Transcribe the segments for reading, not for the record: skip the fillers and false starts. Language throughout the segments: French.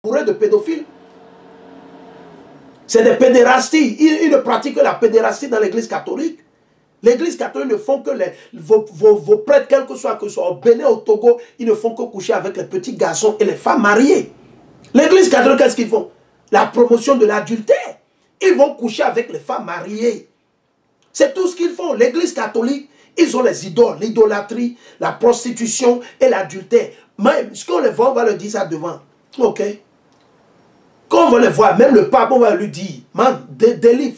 bourrés de pédophiles. C'est des pédérasties. Ils ne pratiquent que la pédérastie dans l'église catholique. L'église catholique ne font que vos prêtres, quel que soit au Bénin, au Togo, ils ne font que coucher avec les petits garçons et les femmes mariées. L'église catholique, qu'est-ce qu'ils font? La promotion de l'adultère. Ils vont coucher avec les femmes mariées. C'est tout ce qu'ils font. L'église catholique, ils ont les idoles, l'idolâtrie, la prostitution et l'adultère. Même, ce qu'on les voit, on va leur dire ça devant. Ok. Quand on va les voir, même le pape, on va lui dire, man, délivre.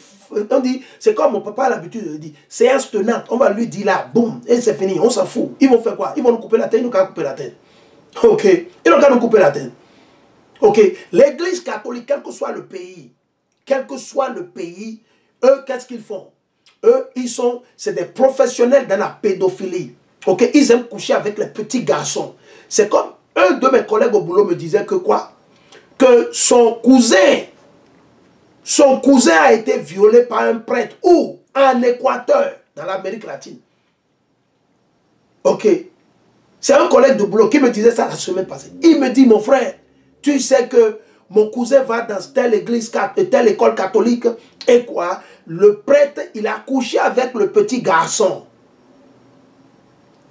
On dit, c'est comme mon papa a l'habitude de dire, séance tenante, on va lui dire là, boum, et c'est fini, on s'en fout. Ils vont faire quoi? Ils vont nous couper la tête, ils n'ont qu'à couper la tête. Ok. Ils n'ont qu'à nous couper la tête. Ok. L'église catholique, quel que soit le pays, eux, qu'est-ce qu'ils font? Eux, c'est des professionnels dans la pédophilie. Ok. Ils aiment coucher avec les petits garçons. C'est comme un de mes collègues au boulot me disait que quoi? Que son cousin a été violé par un prêtre. Où? En Équateur, dans l'Amérique latine. Ok. C'est un collègue de boulot qui me disait ça la semaine passée. Il me dit, mon frère, tu sais que mon cousin va dans telle église, telle école catholique, et quoi? Le prêtre, il a couché avec le petit garçon.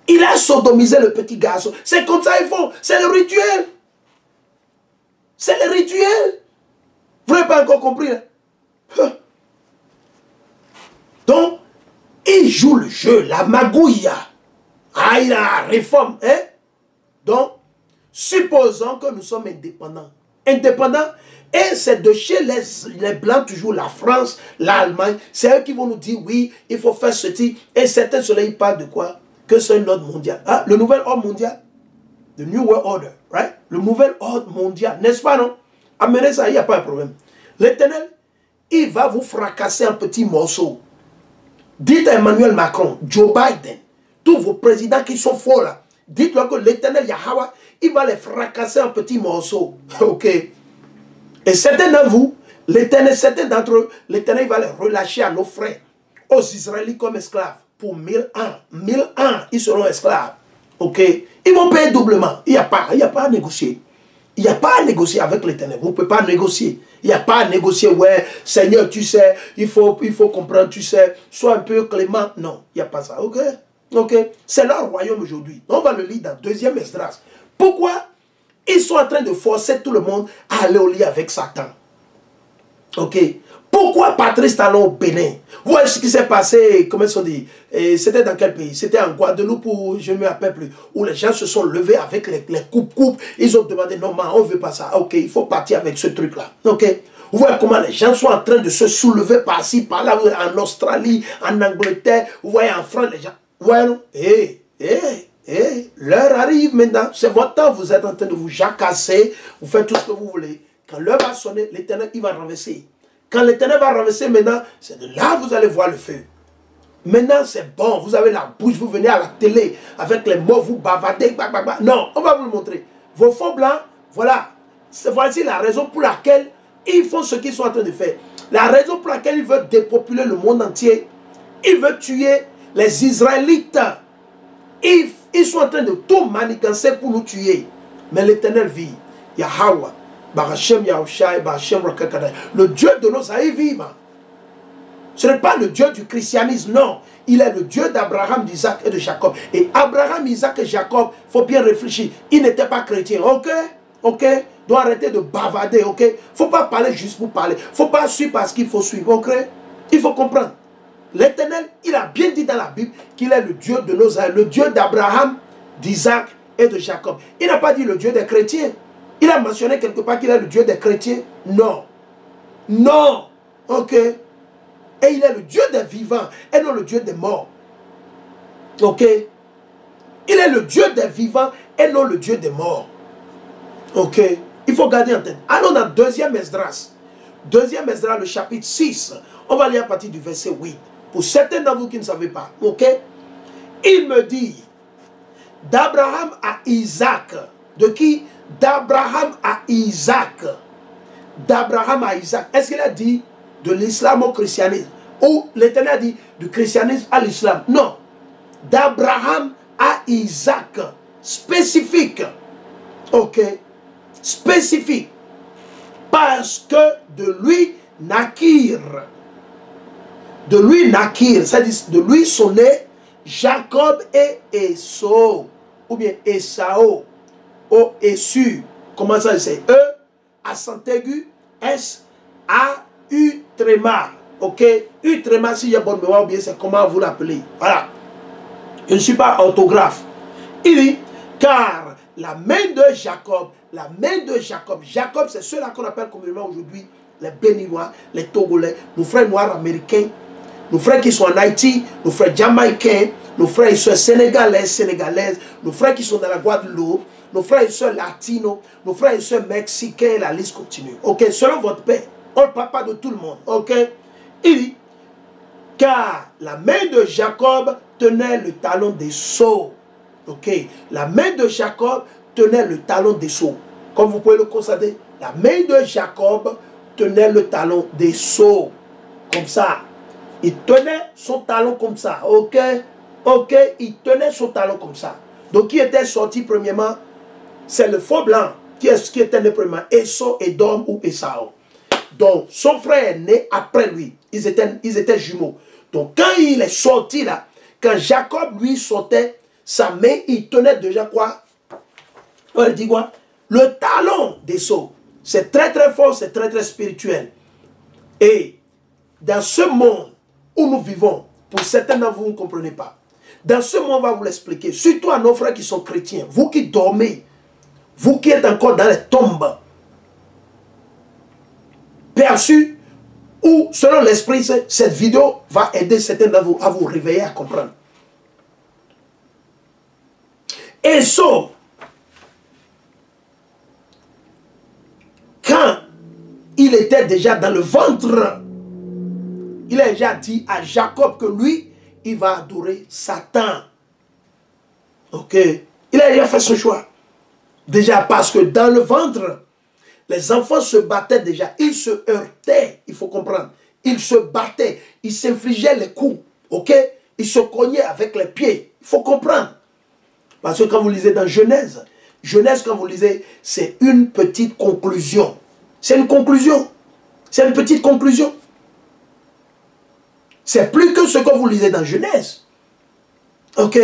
Il a sodomisé le petit garçon. C'est comme ça ils font. C'est le rituel. C'est le rituel. Vous n'avez pas encore compris, hein? Donc, il joue le jeu, la magouille. Ah, il a la réforme. Hein? Donc, supposons que nous sommes indépendants. Indépendants, et c'est de chez les Blancs, toujours la France, l'Allemagne. C'est eux qui vont nous dire, oui, il faut faire ceci. Et certains soleils parlent de quoi? Que c'est un ordre mondial. Ah, le nouvel ordre mondial. The New World Order, right? Le nouvel ordre mondial, n'est-ce pas, non? Amenez ça, il n'y a pas de problème. L'Éternel, il va vous fracasser en petits morceaux. Dites à Emmanuel Macron, Joe Biden, tous vos présidents qui sont forts là, dites-leur que l'Éternel Yahweh, il va les fracasser en petits morceaux. Ok. Et certains d'entre vous, l'Éternel, certains d'entre eux, l'Éternel va les relâcher à nos frères, aux Israélites comme esclaves, pour 1000 ans. 1000 ans, ils seront esclaves. Ok. Ils vont payer doublement. Il n'y a pas à négocier. Il n'y a pas à négocier avec l'Éternel. Vous ne pouvez pas négocier. Il n'y a pas à négocier. Ouais, Seigneur, tu sais, il faut comprendre, tu sais, sois un peu clément. Non, il n'y a pas ça. Ok? Ok? C'est leur royaume aujourd'hui. On va le lire dans 2e Esdras. Pourquoi ils sont en train de forcer tout le monde à aller au lit avec Satan? Ok? Pourquoi Patrice Talon au Bénin? Vous voyez ce qui s'est passé, comment ils sont dit? C'était dans quel pays? C'était en Guadeloupe, où je ne me rappelle plus, où les gens se sont levés avec les coupes. Ils ont demandé, non, man, on ne veut pas ça. Ok, il faut partir avec ce truc-là. Ok? Vous voyez comment les gens sont en train de se soulever par-ci, par-là, en Australie, en Angleterre. Vous voyez en France, les gens. Vous voyez, non? L'heure arrive maintenant. C'est votre temps. Vous êtes en train de vous jacasser. Vous faites tout ce que vous voulez. Quand l'heure va sonner, l'Éternel, il va renverser. Quand l'Éternel va renverser maintenant, c'est de là que vous allez voir le feu. Maintenant, c'est bon. Vous avez la bouche, vous venez à la télé avec les mots, vous bavardez. Non, on va vous le montrer. Vos faux blancs, voilà. Voici la raison pour laquelle ils font ce qu'ils sont en train de faire. La raison pour laquelle ils veulent dépopuler le monde entier. Ils veulent tuer les Israélites. Ils sont en train de tout manigancer pour nous tuer. Mais l'Éternel vit. Yahweh. Le Dieu de nos aïeux, ce n'est pas le Dieu du christianisme, non. Il est le Dieu d'Abraham, d'Isaac et de Jacob. Et Abraham, Isaac et Jacob, il faut bien réfléchir, ils n'étaient pas chrétiens, ok? Ok? Donc arrêtez de bavarder, ok? Il ne faut pas parler juste pour parler. Il ne faut pas suivre parce qu'il faut suivre, ok? Il faut comprendre. L'Éternel, il a bien dit dans la Bible qu'il est le Dieu de nos aïeux, le Dieu d'Abraham, d'Isaac et de Jacob. Il n'a pas dit le Dieu des chrétiens. Il a mentionné quelque part qu'il est le Dieu des chrétiens. Non. Non. Ok. Et il est le Dieu des vivants et non le Dieu des morts. Ok. Il est le Dieu des vivants et non le Dieu des morts. Ok. Il faut garder en tête. Allons dans 2e Esdras. 2e Esdras, le chapitre 6. On va lire à partir du verset 8. Pour certains d'entre vous qui ne savez pas. Ok. Il me dit, d'Abraham à Isaac. De qui? D'Abraham à Isaac. D'Abraham à Isaac. Est-ce qu'il a dit de l'islam au christianisme? Ou l'Éternel a dit du christianisme à l'islam? Non. D'Abraham à Isaac. Spécifique. Ok. Spécifique. Parce que de lui naquirent. De lui naquirent, c'est-à-dire de lui sont nés Jacob et Esau. Ou bien Esau. O Esau. Comment ça c'est? E, accent aigu, S, A, U, tréma. Ok? U, tréma, si j'ai bonne mémoire, ou bien c'est comment vous l'appelez. Voilà. Je ne suis pas orthographe. Il dit, car la main de Jacob, Jacob c'est ceux-là qu'on appelle communément aujourd'hui les Béninois, les Togolais, nos frères noirs américains, nos frères qui sont en Haïti, nos frères jamaïcains, nos frères et soeurs sénégalais, sénégalaises, nos frères qui sont dans la Guadeloupe, nos frères et soeurs latinos, nos frères et soeurs mexicains, la liste continue. Ok, selon votre père, on ne parle pas de tout le monde. Ok, il dit, car la main de Jacob tenait le talon d'Esau. Ok, la main de Jacob tenait le talon d'Esau. Comme vous pouvez le constater, la main de Jacob tenait le talon d'Esau. Comme ça. Il tenait son talon comme ça. Ok, ok, il tenait son talon comme ça. Donc, qui était sorti premièrement? C'est le faux blanc qui était né premièrement. Esau, Edom ou Esau. Donc, son frère est né après lui. Ils étaient jumeaux. Donc, quand il est sorti là, quand Jacob lui sortait, sa main, il tenait déjà quoi? On dit quoi? Le talon d'Esau. C'est très très fort, c'est très très spirituel. Et dans ce monde où nous vivons, pour certains d'entre vous, vous ne comprenez pas. Dans ce monde, on va vous l'expliquer. Surtout à nos frères qui sont chrétiens, vous qui dormez, vous qui êtes encore dans les tombes, perçus, ou selon l'esprit, cette vidéo va aider certains d'entre vous à vous réveiller, à comprendre. Esau, quand il était déjà dans le ventre, il a déjà dit à Jacob que lui, il va adorer Satan. Ok. Il a déjà fait ce choix. Déjà parce que dans le ventre, les enfants se battaient déjà. Ils se heurtaient, il faut comprendre. Ils se battaient, ils s'infligeaient les coups. Ok. Ils se cognaient avec les pieds. Il faut comprendre. Parce que quand vous lisez dans Genèse, quand vous lisez, c'est une petite conclusion. C'est une conclusion. C'est une petite conclusion. C'est plus que ce que vous lisez dans Genèse. Ok?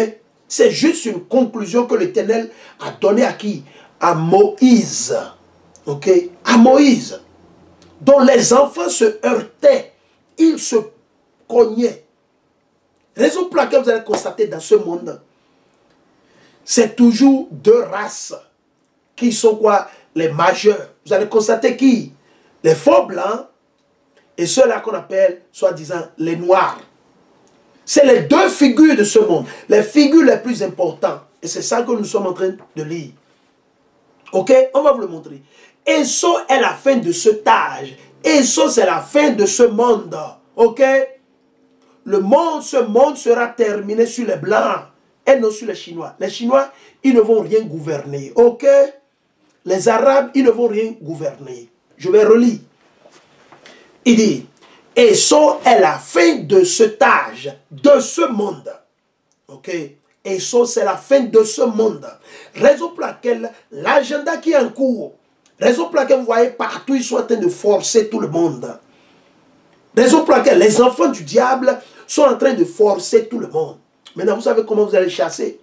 C'est juste une conclusion que l'Éternel a donnée à qui? À Moïse. Ok? À Moïse. Dont les enfants se heurtaient. Ils se cognaient. Raison pour laquelle vous allez constater dans ce monde, c'est toujours deux races qui sont quoi? Les majeurs. Vous allez constater qui? Les faux blancs et ceux-là qu'on appelle, soi-disant, les noirs. C'est les deux figures de ce monde. Les figures les plus importantes. Et c'est ça que nous sommes en train de lire. Ok? On va vous le montrer. Esau est la fin de cet âge. Esau, c'est la fin de ce monde. Ok? Ce monde sera terminé sur les blancs et non sur les Chinois. Les Chinois, ils ne vont rien gouverner. Ok? Les Arabes, ils ne vont rien gouverner. Je vais relire. Il dit, Esau est la fin de cet âge, de ce monde. Ok? Esau, c'est la fin de ce monde. Raison pour laquelle l'agenda qui est en cours, raison pour laquelle vous voyez partout, ils sont en train de forcer tout le monde. Raison pour laquelle les enfants du diable sont en train de forcer tout le monde. Maintenant, vous savez comment vous allez chasser?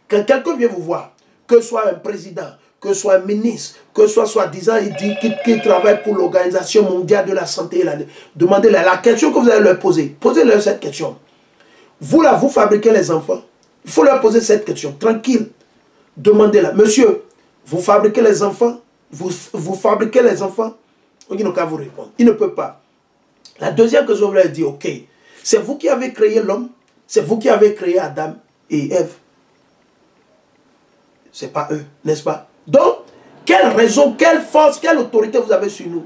Quand quelqu'un vient vous voir, que ce soit un président, que ce soit un ministre, que ce soit soi-disant, il dit qu'il travaille pour l'Organisation mondiale de la santé. Demandez-leur la question que vous allez leur poser. Posez-leur cette question. Vous là, vous fabriquez les enfants. Il faut leur poser cette question, tranquille. Demandez-leur, monsieur, vous fabriquez les enfants? Vous fabriquez les enfants? Il n'a qu'à vous répondre. Il ne peut pas. La deuxième question, vous leur dites, ok, c'est vous qui avez créé l'homme? C'est vous qui avez créé Adam et Ève? Ce n'est pas eux, n'est-ce pas? Donc, quelle raison, quelle force, quelle autorité vous avez sur nous?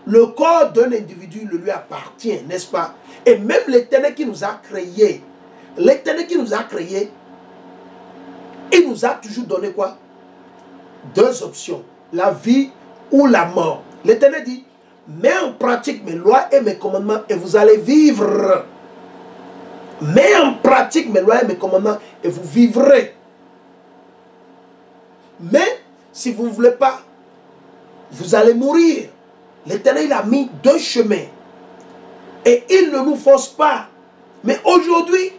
Le corps d'un individu le lui appartient, n'est-ce pas? Et même l'Éternel qui nous a créés, l'Éternel qui nous a créés, il nous a toujours donné quoi? Deux options, la vie ou la mort. L'Éternel dit, mets en pratique mes lois et mes commandements et vous allez vivre. Mets en pratique mes lois et mes commandements et vous vivrez. Mais si vous ne voulez pas vous allez mourir. L'Éternel a mis deux chemins. Et il ne nous force pas. Mais aujourd'hui,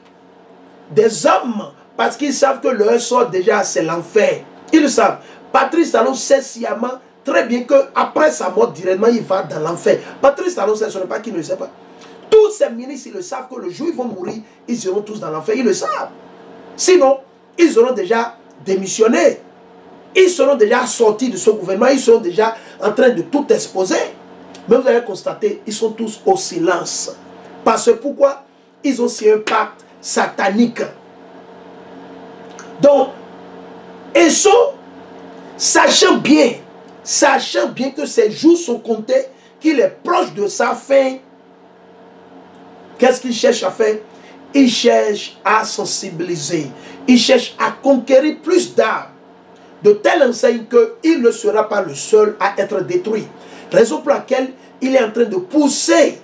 des hommes, parce qu'ils savent que leur sort déjà, c'est l'enfer. Ils le savent. Patrice Talon sait sciemment très bien qu'après sa mort, directement, il va dans l'enfer. Patrice Talon sait, ce n'est pas qu'il ne le sait pas. Tous ces ministres, ils le savent que le jour où ils vont mourir, ils iront tous dans l'enfer. Ils le savent. Sinon, ils auront déjà démissionné. Ils seront déjà sortis de ce gouvernement. Ils seront déjà en train de tout exposer. Mais vous allez constater, ils sont tous au silence. Parce que pourquoi? Ils ont signé un pacte satanique. Donc, Esso, sachant bien que ses jours sont comptés, qu'il est proche de sa fin, qu'est-ce qu'il cherche à faire? Il cherche à sensibiliser. Il cherche à conquérir plus d'âmes. De telle enseigne qu'il ne sera pas le seul à être détruit. Raison pour laquelle il est en train de pousser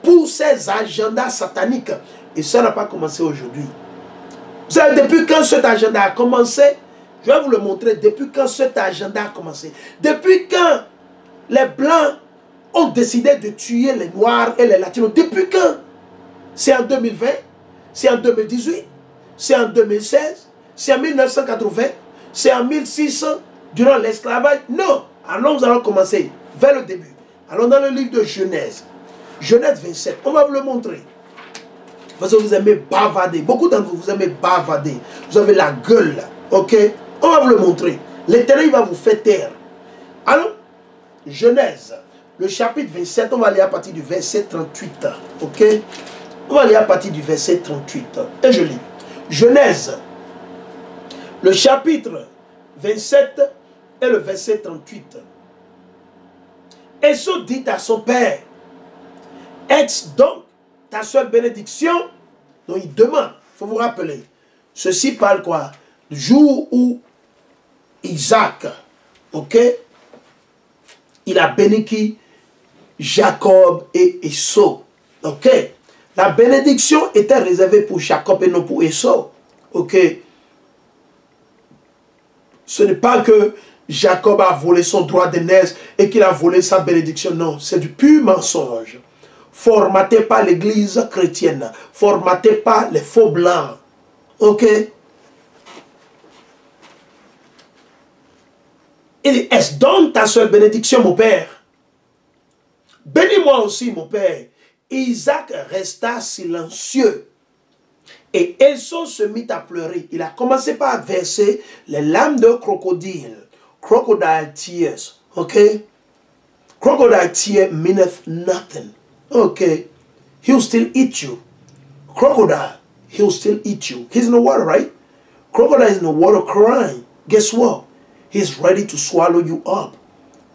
pour ses agendas sataniques. Et ça n'a pas commencé aujourd'hui. Vous savez, depuis quand cet agenda a commencé, je vais vous le montrer, depuis quand cet agenda a commencé. Depuis quand les Blancs ont décidé de tuer les Noirs et les Latinos. Depuis quand? C'est en 2020, c'est en 2018, c'est en 2016, c'est en 1980, c'est en 1600, durant l'esclavage. Non, alors nous allons commencer vers le début. Allons dans le livre de Genèse. Genèse 27, on va vous le montrer. Parce que vous aimez bavarder. Beaucoup d'entre vous, vous aimez bavarder. Vous avez la gueule, ok? On va vous le montrer. L'Éternel va vous faire taire. Alors, Genèse, le chapitre 27, on va lire à partir du verset 38, ok? On va lire à partir du verset 38. Et je lis. Genèse, le chapitre 27 et le verset 38. Esso dit à son père, est-ce donc ta seule bénédiction? Donc il demande, il faut vous rappeler, ceci parle quoi? Du jour où Isaac, ok, il a béni qui? Jacob et Esau, ok. La bénédiction était réservée pour Jacob et non pour Esau, ok. Ce n'est pas que Jacob a volé son droit d'aînesse et qu'il a volé sa bénédiction. Non, c'est du pur mensonge. Formaté par l'église chrétienne. Formaté par les faux blancs. Ok? Il dit, est-ce donc ta seule bénédiction, mon père? Bénis-moi aussi, mon père. Isaac resta silencieux. Et Esau se mit à pleurer. Il a commencé par verser les larmes de crocodile. Crocodile tears. Ok? Crocodile tears meaneth nothing. Okay? He'll still eat you. Crocodile, he'll still eat you. He's in the water, right? Crocodile is in the water crying. Guess what? He's ready to swallow you up.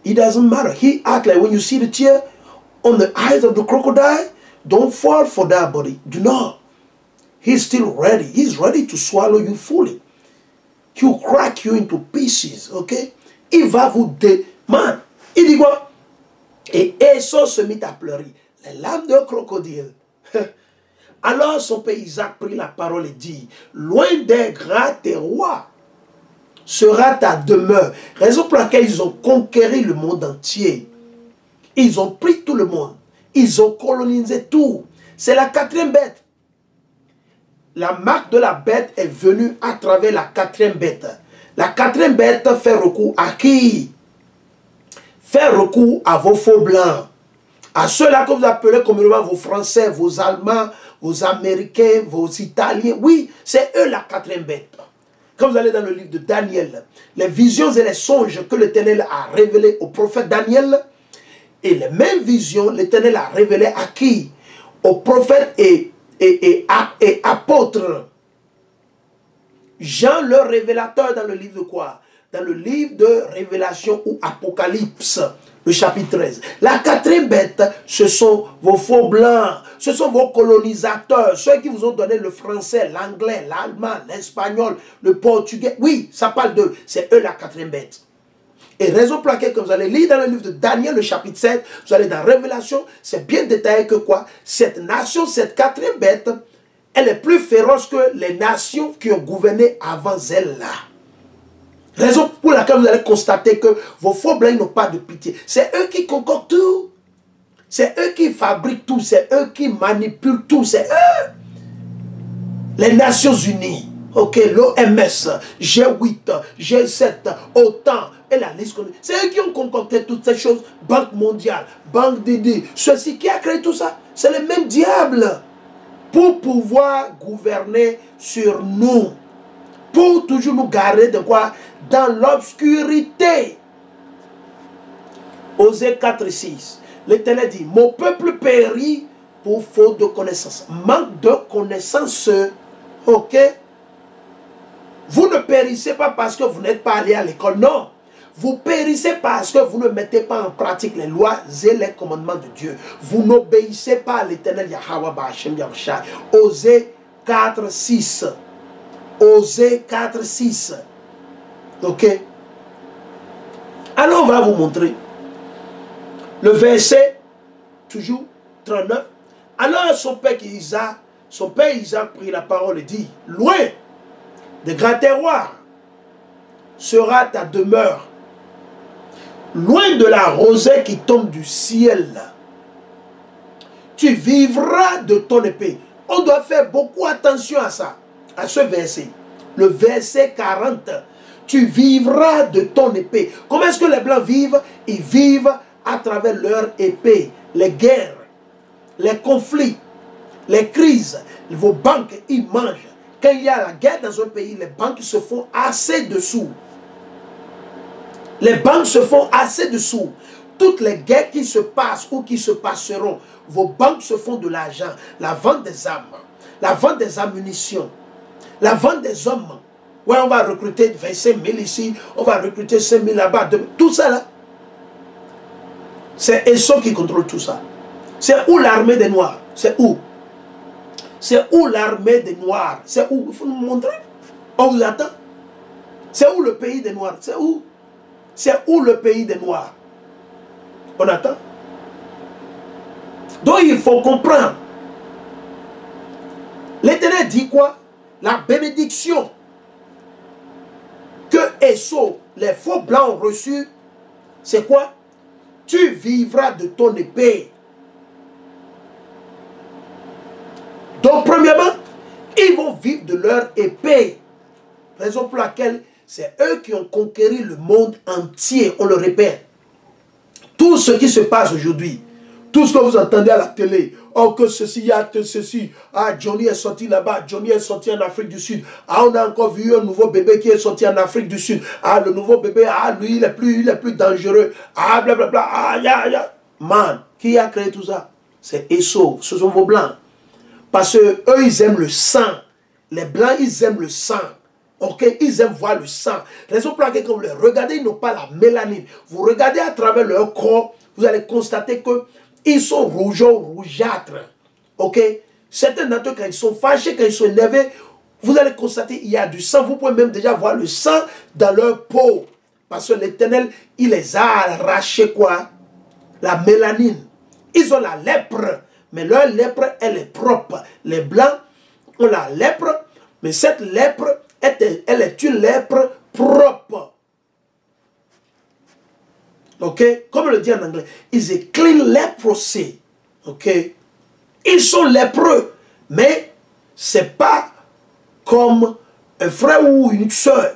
It doesn't matter. He acts like when you see the tear on the eyes of the crocodile, don't fall for that, buddy. Do not. He's still ready. He's ready to swallow you fully. He'll crack you into pieces, ok? Il va vous man, il dit quoi? Et Esau se mit à pleurer. Les larmes de crocodile. Alors son père Isaac prit la parole et dit, loin des grands terroirs sera ta demeure. Raison pour laquelle ils ont conquéri le monde entier. Ils ont pris tout le monde. Ils ont colonisé tout. C'est la quatrième bête. La marque de la bête est venue à travers la quatrième bête. La quatrième bête fait recours à qui? Fait recours à vos faux blancs. À ceux-là que vous appelez communément vos Français, vos Allemands, vos Américains, vos Italiens. Oui, c'est eux la quatrième bête. Quand vous allez dans le livre de Daniel, les visions et les songes que l'Éternel a révélés au prophète Daniel, et les mêmes visions, l'Éternel a révélé à qui? Au prophète et apôtre. Jean le révélateur dans le livre de quoi? Dans le livre de Révélation ou Apocalypse, le chapitre 13. La quatrième bête, ce sont vos faux blancs, ce sont vos colonisateurs, ceux qui vous ont donné le français, l'anglais, l'allemand, l'espagnol, le portugais. Oui, ça parle d'eux, c'est eux la quatrième bête. Et raison pour laquelle, quand vous allez lire dans le livre de Daniel, le chapitre 7, vous allez dans Révélation, c'est bien détaillé que quoi? Cette nation, cette quatrième bête, elle est plus féroce que les nations qui ont gouverné avant elle là. Raison pour laquelle vous allez constater que vos faux blancs n'ont pas de pitié. C'est eux qui concoctent tout. C'est eux qui fabriquent tout. C'est eux qui manipulent tout. C'est eux. Les Nations Unies. Ok, l'OMS, G8, G7, OTAN, et la liste. C'est eux qui ont concocté toutes ces choses. Banque mondiale, Banque Didi, ceci qui a créé tout ça. C'est le même diable. Pour pouvoir gouverner sur nous. Pour toujours nous garder de quoi? Dans l'obscurité. Osée 4:6. L'Éternel dit, mon peuple périt pour faute de connaissance. Manque de connaissance. Ok? Vous ne périssez pas parce que vous n'êtes pas allé à l'école, non. Vous périssez parce que vous ne mettez pas en pratique les lois et les commandements de Dieu. Vous n'obéissez pas à l'Éternel Yahweh Ba'Hashem Yahushua. Osée 4:6. Osée 4:6. Ok? Alors on va vous montrer. Le verset, toujours 39. Alors son père Isaac prit la parole et dit, loin des grands terroirs sera ta demeure, loin de la rosée qui tombe du ciel. Tu vivras de ton épée. On doit faire beaucoup attention à ça, à ce verset. Le verset 40. Tu vivras de ton épée. Comment est-ce que les Blancs vivent? Ils vivent à travers leur épée. Les guerres, les conflits, les crises. Vos banques, ils mangent. Quand il y a la guerre dans un pays, les banques se font assez de sous. Les banques se font assez de sous. Toutes les guerres qui se passent ou qui se passeront, vos banques se font de l'argent. La vente des armes, la vente des ammunitions, la vente des hommes. Ouais, on va recruter 25 000 ici, on va recruter 5 000 là-bas. Tout ça là, c'est Esau qui contrôle tout ça. C'est où l'armée des Noirs? C'est où? C'est où l'armée des Noirs? C'est où? Il faut nous montrer. On vous attend. C'est où le pays des Noirs? C'est où? C'est où le pays des Noirs? On attend. Donc il faut comprendre. L'Éternel dit quoi? La bénédiction que Esau, les faux blancs ont reçue, c'est quoi? Tu vivras de ton épée. Donc, premièrement, ils vont vivre de leur épée. Raison pour laquelle c'est eux qui ont conquéri le monde entier. On le répète. Tout ce qui se passe aujourd'hui, tout ce que vous entendez à la télé, oh que ceci, il y a ceci, ah Johnny est sorti là-bas, Johnny est sorti en Afrique du Sud, ah on a encore vu un nouveau bébé qui est sorti en Afrique du Sud, ah le nouveau bébé, ah lui il est plus dangereux, ah blablabla, ah ya. Man, qui a créé tout ça? C'est Esau, ce sont vos blancs. Parce que eux ils aiment le sang, les blancs ils aiment le sang. Ok, ils aiment voir le sang. Raison pour laquelle quand vous les regardez, ils n'ont pas la mélanine. Vous regardez à travers leur corps, vous allez constater que ils sont rougeâtres. Ok? Certains d'entre eux, quand ils sont fâchés, quand ils sont énervés, vous allez constater qu'il y a du sang. Vous pouvez même déjà voir le sang dans leur peau. Parce que l'Éternel, il les a arrachés quoi? La mélanine. Ils ont la lèpre. Mais leur lèpre, elle est propre. Les blancs ont la lèpre. Mais cette lèpre, elle est une lèpre propre. Ok? Comme le dit en anglais, is a clean leprosy. Ok? Ils sont lépreux. Mais c'est pas comme un frère ou une soeur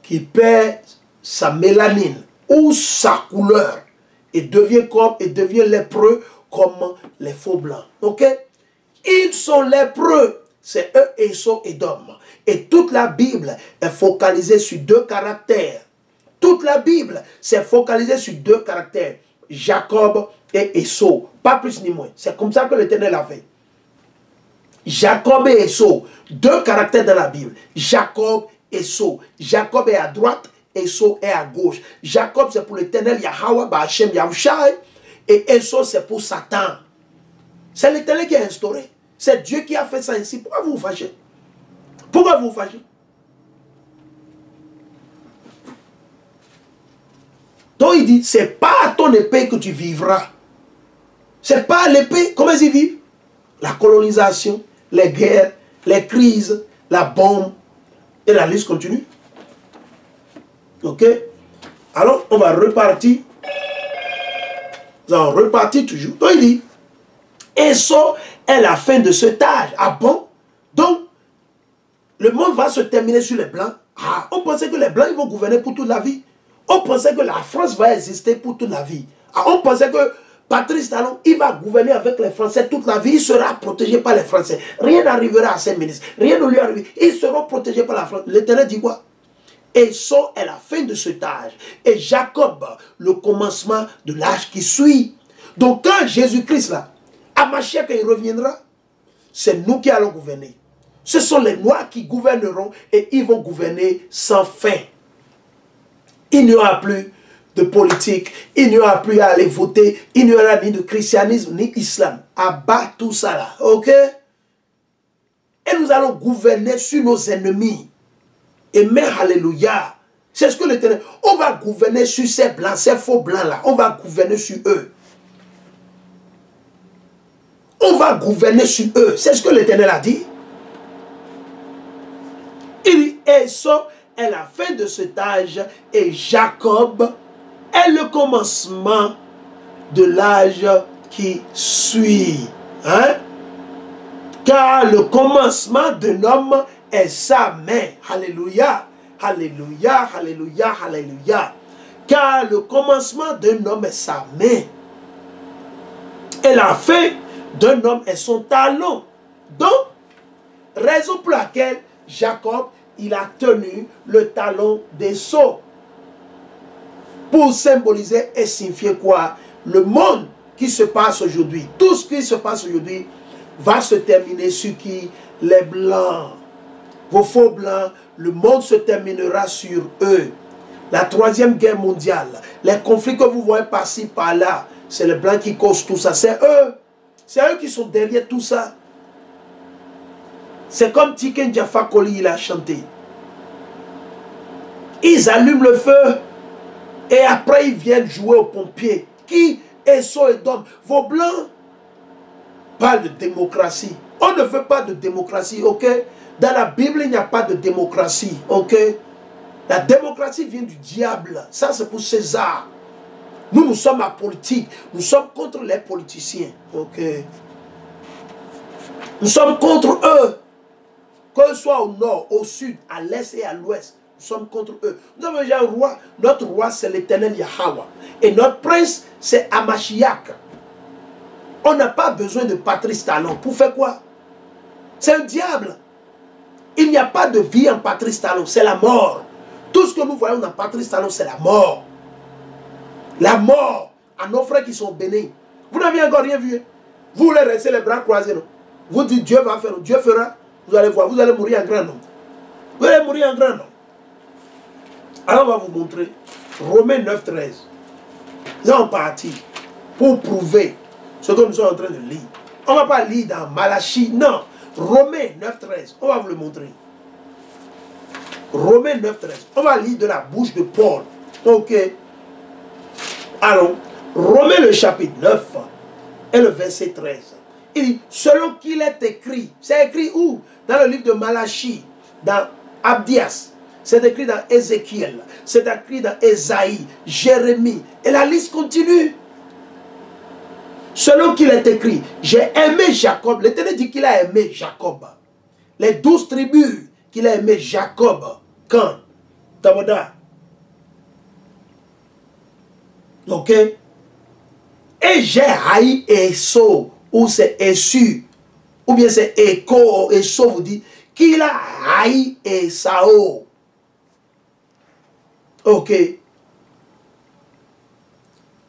qui perd sa mélanine ou sa couleur et devient lépreux comme les faux blancs. Ok? Ils sont lépreux. C'est eux, Esau et Édom. Et toute la Bible est focalisée sur deux caractères. Toute la Bible s'est focalisée sur deux caractères. Jacob et Esau. Pas plus ni moins. C'est comme ça que l'Éternel a fait. Jacob et Esau. Deux caractères dans la Bible. Jacob et Esau. Jacob est à droite, Esau est à gauche. Jacob c'est pour l'Éternel Yahweh Ba'Hashem Yahushua. Et Esau c'est pour Satan. C'est l'Éternel qui a instauré. C'est Dieu qui a fait ça ainsi. Pourquoi vous vous fâchez? Pourquoi vous vous fâchez? Donc il dit, c'est pas à ton épée que tu vivras. C'est pas à l'épée. Comment ils vivent? La colonisation, les guerres, les crises, la bombe, et la liste continue. Ok? Alors, on va repartir. Nous allons repartir toujours. Donc, il dit, et ça est la fin de cet âge. Ah bon? Donc, le monde va se terminer sur les Blancs. Ah, on pensait que les Blancs ils vont gouverner pour toute la vie. On pensait que la France va exister pour toute la vie. Ah, on pensait que Patrice Talon, il va gouverner avec les Français toute la vie. Il sera protégé par les Français. Rien n'arrivera à ses ministres. Rien ne lui arrivera. Ils seront protégés par la France. L'Éternel dit quoi? Et ça est la fin de cet âge. Et Jacob, le commencement de l'âge qui suit. Donc quand Jésus-Christ là, à Mashiach, quand il reviendra, c'est nous qui allons gouverner. Ce sont les Noirs qui gouverneront et ils vont gouverner sans fin. Il n'y aura plus de politique, il n'y aura plus à aller voter, il n'y aura ni de christianisme ni islam. Abat tout ça là, ok? Et nous allons gouverner sur nos ennemis. Amen, alléluia. C'est ce que l'Éternel... On va gouverner sur ces blancs, ces faux blancs là. On va gouverner sur eux. On va gouverner sur eux. C'est ce que l'Éternel a dit. Il dit, et ça est la fin de cet âge. Et Jacob est le commencement de l'âge qui suit. Hein? Car le commencement d'un homme est sa main. Alléluia. Alléluia. Alléluia. Alléluia. Car le commencement d'un homme est sa main. Et la fin d'un homme est son talon. Donc, raison pour laquelle Jacob, il a tenu le talon d'Ésaü. Pour symboliser et signifier quoi? Le monde qui se passe aujourd'hui, tout ce qui se passe aujourd'hui, va se terminer sur qui? Les Blancs. Vos faux Blancs, le monde se terminera sur eux. La troisième guerre mondiale, les conflits que vous voyez par-ci, par-là, c'est les Blancs qui causent tout ça. C'est eux. C'est eux qui sont derrière tout ça. C'est comme Tiken Jaffa Koli, il a chanté. Ils allument le feu et après ils viennent jouer aux pompiers. Qui est Edom? Vos Blancs parlent de démocratie. On ne veut pas de démocratie, ok? Dans la Bible, il n'y a pas de démocratie, ok? La démocratie vient du diable. Ça, c'est pour César. Nous, nous sommes apolitiques. Nous sommes contre les politiciens, ok? Nous sommes contre eux. Que ce soit au nord, au sud, à l'est et à l'ouest, nous sommes contre eux. Nous avons déjà un roi. Notre roi, c'est l'Éternel Yahweh. Et notre prince, c'est Hamashiach. On n'a pas besoin de Patrice Talon. Pour faire quoi? C'est un diable. Il n'y a pas de vie en Patrice Talon. C'est la mort. Tout ce que nous voyons dans Patrice Talon, c'est la mort. La mort à nos frères qui sont bénis. Vous n'avez encore rien vu. Vous voulez rester les bras croisés, non? Vous dites Dieu va faire. Dieu fera. Vous allez voir. Vous allez mourir en grand nom. Vous allez mourir en grand nom. Alors on va vous montrer Romains 9, 13. Nous allons partir pour prouver ce que nous sommes en train de lire. On ne va pas lire dans Malachie, non. Romains 9, 13. On va vous le montrer. Romains 9, 13. On va lire de la bouche de Paul. Ok. Alors, Romains le chapitre 9 et le verset 13. Il dit, selon qu'il est écrit. C'est écrit où? Dans le livre de Malachie, dans Abdias. C'est écrit dans Ézéchiel. C'est écrit dans Ésaïe, Jérémie. Et la liste continue. Selon qu'il est écrit, j'ai aimé Jacob. L'Éternel dit qu'il a aimé Jacob. Les 12 tribus qu'il a aimé Jacob. Quand? Taboda. Ok? Et j'ai haï Ésaü. Ou c'est Essu. Ou bien c'est Écho. Ésaü vous dit qu'il a haï Ésaü. Ok.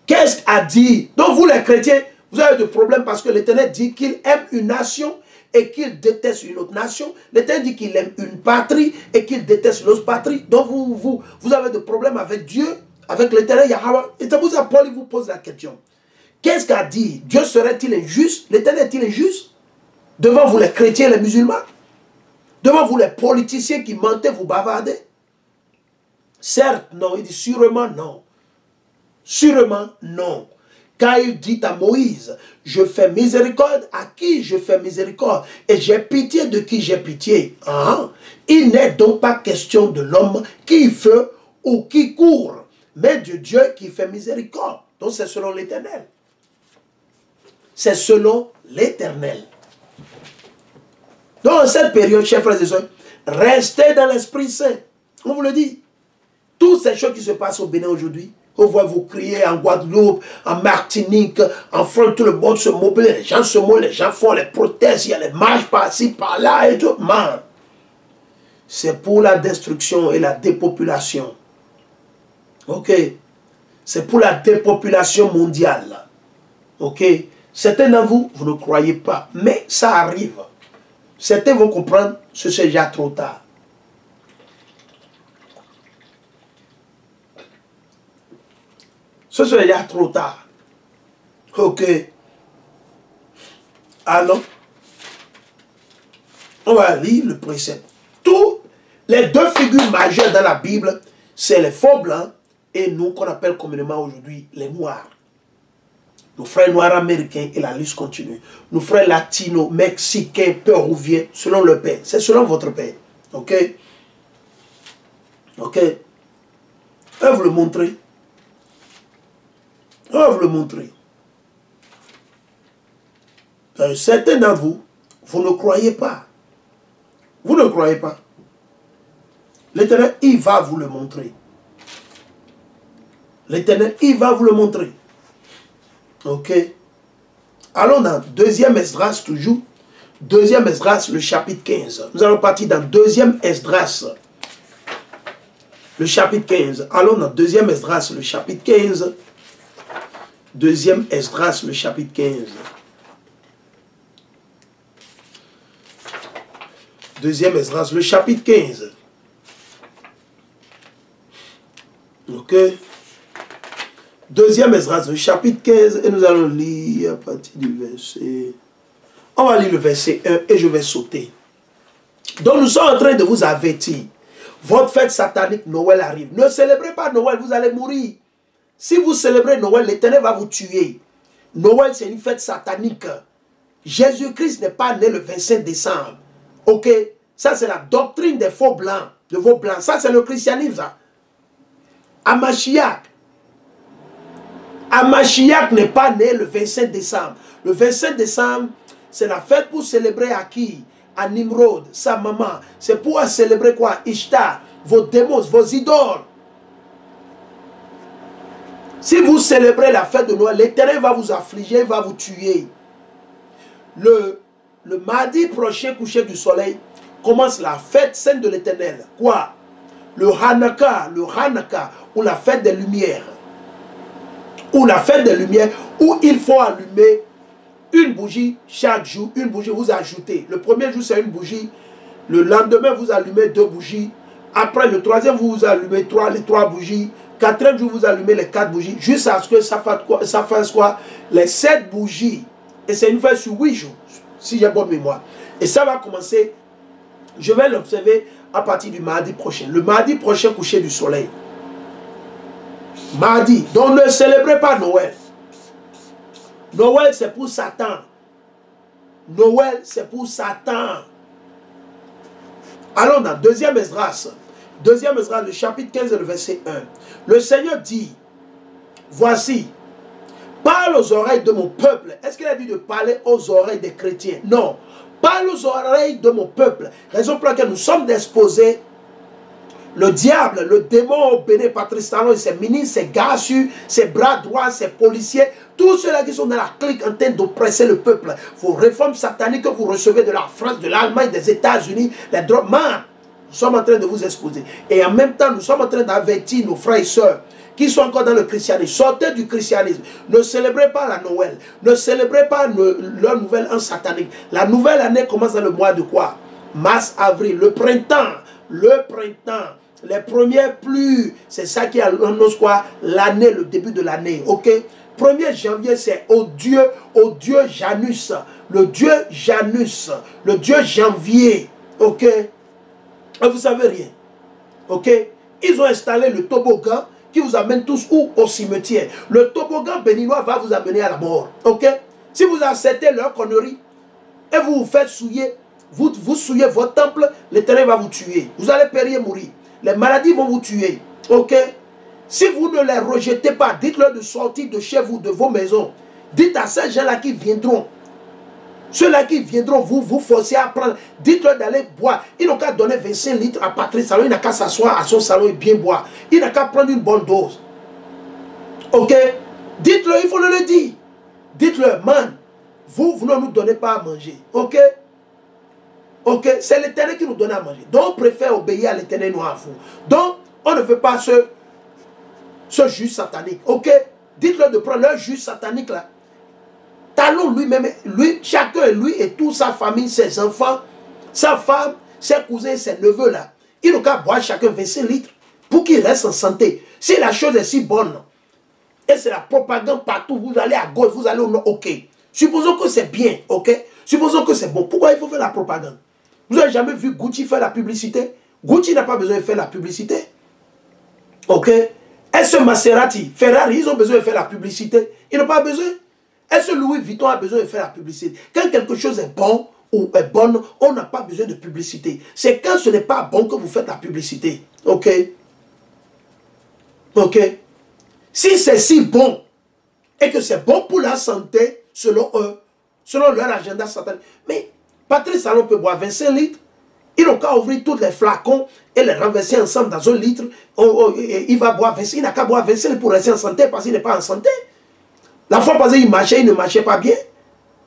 Qu'est-ce qu'a dit? Donc vous les chrétiens, vous avez des problèmes parce que l'Éternel dit qu'il aime une nation et qu'il déteste une autre nation. L'Éternel dit qu'il aime une patrie et qu'il déteste l'autre patrie. Donc vous avez des problèmes avec Dieu, avec l'Éternel Yahweh. Et c'est pour ça Paul vous pose la question. Qu'est-ce qu'a dit? Dieu serait-il injuste? L'Éternel est-il injuste? Devant vous les chrétiens, les musulmans? Devant vous les politiciens qui mentaient, vous bavardez? Certes, non. Il dit sûrement non. Sûrement non. Car il dit à Moïse, je fais miséricorde à qui je fais miséricorde. Et j'ai pitié de qui j'ai pitié. Il n'est donc pas question de l'homme qui veut ou qui court, mais de Dieu qui fait miséricorde. Donc c'est selon l'Éternel. C'est selon l'Éternel. Donc en cette période, chers frères et sœurs, restez dans l'Esprit Saint. On vous le dit. Toutes ces choses qui se passent au Bénin aujourd'hui, on voit vous crier en Guadeloupe, en Martinique, en France, tout le monde se mobilise, les gens se mobilisent, les gens font les protestes, il y a les marches par-ci, par-là et tout. Man, c'est pour la destruction et la dépopulation. Ok? C'est pour la dépopulation mondiale. Ok? Certains d'entre vous, vous ne croyez pas, mais ça arrive. Certains vont comprendre, c'est déjà trop tard. Ce serait déjà trop tard. Ok. Alors, on va lire le précepte. Tous les deux figures majeures dans la Bible, c'est les faux blancs et nous qu'on appelle communément aujourd'hui les noirs. Nos frères noirs américains et la liste continue. Nos frères latinos, mexicains, péruviens, selon le père. C'est selon votre père. Ok? Ok? Je vais vous le montrer. Je vais vous le montrer. Certains d'entre vous, vous ne croyez pas. Vous ne croyez pas. L'Éternel, il va vous le montrer. L'Éternel, il va vous le montrer. Ok. Allons dans 2e Esdras toujours. 2e Esdras, le chapitre 15. Nous allons partir dans 2e Esdras. Le chapitre 15. Allons dans 2e Esdras, le chapitre 15. 2e Esdras, le chapitre 15. 2e Esdras, le chapitre 15. Ok. 2e Esdras, le chapitre 15. Et nous allons lire à partir du verset... On va lire le verset 1 et je vais sauter. Donc nous sommes en train de vous avertir. Votre fête satanique Noël arrive. Ne célébrez pas Noël, vous allez mourir. Si vous célébrez Noël, l'Éternel va vous tuer. Noël, c'est une fête satanique. Jésus-Christ n'est pas né le 25 décembre. Ok? Ça, c'est la doctrine des faux blancs, de vos blancs. Ça, c'est le christianisme. Hamashiach n'est pas né le 25 décembre. Le 25 décembre, c'est la fête pour célébrer à qui? À Nimrod, sa maman. C'est pour célébrer quoi? Ishtar, vos démons, vos idoles. Si vous célébrez la fête de Noël, l'Éternel va vous affliger, va vous tuer. Le mardi prochain, coucher du soleil, commence la fête sainte de l'Éternel. Quoi? Le Hanukkah, ou la fête des Lumières. Ou la fête des Lumières, où il faut allumer une bougie chaque jour. Une bougie, vous ajoutez. Le premier jour, c'est une bougie. Le lendemain, vous allumez 2 bougies. Après, le troisième, vous allumez les 3 bougies. 4e jour, vous allumez les 4 bougies. Jusqu'à ce que ça fasse quoi? Les 7 bougies. Et c'est une fête sur 8 jours, si j'ai bonne mémoire. Et ça va commencer, je vais l'observer à partir du mardi prochain. Le mardi prochain, coucher du soleil. Mardi. Donc ne célébrez pas Noël. Noël, c'est pour Satan. Noël, c'est pour Satan. Allons dans 2e Esdras. 2e Esdras, le chapitre 15, le verset 1. Le Seigneur dit, voici, parle aux oreilles de mon peuple. Est-ce qu'il a dit de parler aux oreilles des chrétiens? Non. Parle aux oreilles de mon peuple. Raison pour laquelle nous sommes disposés. Le diable, le démon au Bénin, Patrice Talon et ses ministres, ses garçons, ses bras droits, ses policiers, tous ceux-là qui sont dans la clique en train d'oppresser le peuple. Vos réformes sataniques que vous recevez de la France, de l'Allemagne, des États-Unis, les drogues, man, nous sommes en train de vous exposer. Et en même temps, nous sommes en train d'avertir nos frères et sœurs qui sont encore dans le christianisme. Sortez du christianisme. Ne célébrez pas la Noël. Ne célébrez pas leur nouvelle an satanique. La nouvelle année commence dans le mois de quoi? Mars, avril. Le printemps. Le printemps. Les premières pluies. C'est ça qui annonce quoi? L'année, le début de l'année. Ok? 1er janvier, c'est au Dieu Janus. Le Dieu Janus. Le Dieu janvier. Ok? Et vous savez rien. Ok? Ils ont installé le toboggan qui vous amène tous où? Au cimetière. Le toboggan béninois va vous amener à la mort. Ok? Si vous acceptez leur connerie et vous vous faites souiller, vous souillez votre temple, l'Éternel va vous tuer. Vous allez périr et mourir. Les maladies vont vous tuer. Ok? Si vous ne les rejetez pas, dites-leur de sortir de chez vous, de vos maisons. Dites à ces gens-là qui viendront. Ceux-là qui viendront vous forcer à prendre. Dites-leur d'aller boire. Il n'a qu'à donner 25 litres à Patrice Salon. Il n'a qu'à s'asseoir à son salon et bien boire. Il n'a qu'à prendre une bonne dose. Ok? Dites-leur, il faut le dire. Dites-leur, man, vous ne nous donnez pas à manger. Ok? Ok? C'est l'Éternel qui nous donne à manger. Donc, on préfère obéir à l'Éternel, nous à vous. Donc, on ne veut pas ce juge satanique. Ok? Dites-leur de prendre leur juge satanique là. Talon lui-même, chacun, lui et toute sa famille, ses enfants, sa femme, ses cousins, ses neveux là. Il n'a qu'à boire chacun 25 litres pour qu'il reste en santé. Si la chose est si bonne, et c'est la propagande partout, vous allez à gauche, vous allez au nord, ok. Supposons que c'est bien, ok. Supposons que c'est bon. Pourquoi il faut faire la propagande? Vous n'avez jamais vu Gucci faire la publicité? Gucci n'a pas besoin de faire la publicité. Ok. Est-ce Maserati, Ferrari, ils ont besoin de faire la publicité? Ils n'ont pas besoin. Est-ce que Louis Vuitton a besoin de faire la publicité? Quand quelque chose est bon ou est bonne, on n'a pas besoin de publicité. C'est quand ce n'est pas bon que vous faites la publicité. Ok? Ok? Si c'est si bon et que c'est bon pour la santé, selon eux, selon leur agenda satanique. Mais Patrice Salon peut boire 25 litres. Ils n'ont qu'à ouvrir tous les flacons et les renverser ensemble dans un litre. Il va boire 25. Il n'a qu'à boire 25 pour rester en santé parce qu'il n'est pas en santé. La fois passée, il marchait, il ne marchait pas bien.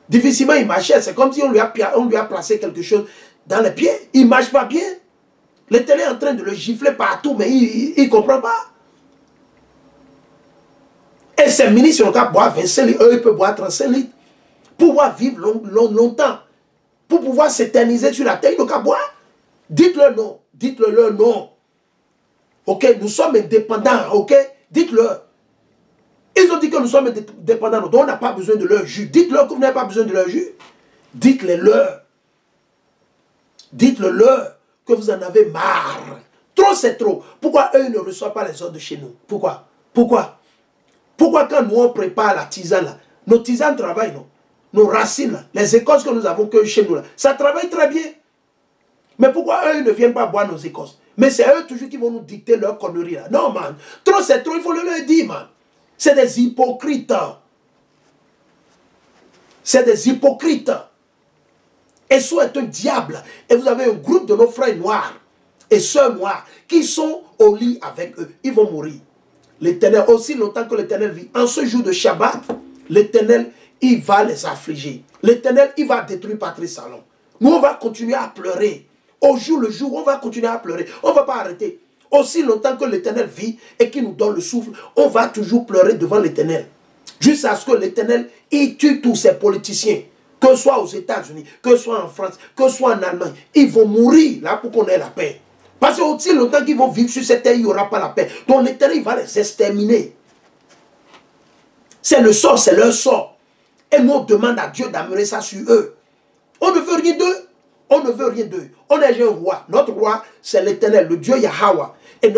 Difficilement, il marchait. C'est comme si on lui a placé quelque chose dans les pieds. Il ne marche pas bien. L'Éternel est en train de le gifler partout, mais il ne comprend pas. Et ces ministres, ils n'ont qu'à boire 25 litres. Eux, ils peuvent boire 35 litres. Pour pouvoir vivre longtemps. Pour pouvoir s'éterniser sur la terre, ils n'ont qu'à boire. Dites-leur non. Dites-leur non. Ok, nous sommes indépendants. Ok, dites-leur. Ils ont dit que nous sommes dépendants, donc on n'a pas besoin de leur jus. Dites-leur que vous n'avez pas besoin de leur jus. Dites-le-leur. Dites-le-leur que vous en avez marre. Trop, c'est trop. Pourquoi eux ne reçoivent pas les ordres de chez nous? Pourquoi? Pourquoi? Pourquoi quand nous on prépare la tisane, là, nos tisanes travaillent, non? Nos racines, là, les écorces que nous avons que chez nous, là, ça travaille très bien. Mais pourquoi eux ne viennent pas boire nos écorces? Mais c'est eux toujours qui vont nous dicter leurs conneries, là. Non, man. Trop, c'est trop, il faut le leur dire, man. C'est des hypocrites. C'est des hypocrites. Et soit est un diable. Et vous avez un groupe de nos frères noirs et sœurs noires qui sont au lit avec eux. Ils vont mourir. L'Éternel, aussi longtemps que l'Éternel vit, en ce jour de Shabbat, l'Éternel, il va les affliger. L'Éternel, il va détruire Patrice Salon. Nous, on va continuer à pleurer. Au jour le jour, on va continuer à pleurer. On ne va pas arrêter. Aussi longtemps que l'Éternel vit et qu'il nous donne le souffle, on va toujours pleurer devant l'Éternel. Jusqu'à ce que l'Éternel, il tue tous ces politiciens. Que ce soit aux États-Unis, que ce soit en France, que ce soit en Allemagne. Ils vont mourir là pour qu'on ait la paix. Parce que aussi longtemps qu'ils vont vivre sur cette terre, il n'y aura pas la paix. Donc l'Éternel va les exterminer. C'est le sort, c'est leur sort. Et nous, on demande à Dieu d'amener ça sur eux. On ne veut rien d'eux. On ne veut rien d'eux. On est un roi. Notre roi, c'est l'Éternel, le Dieu Yahweh. Et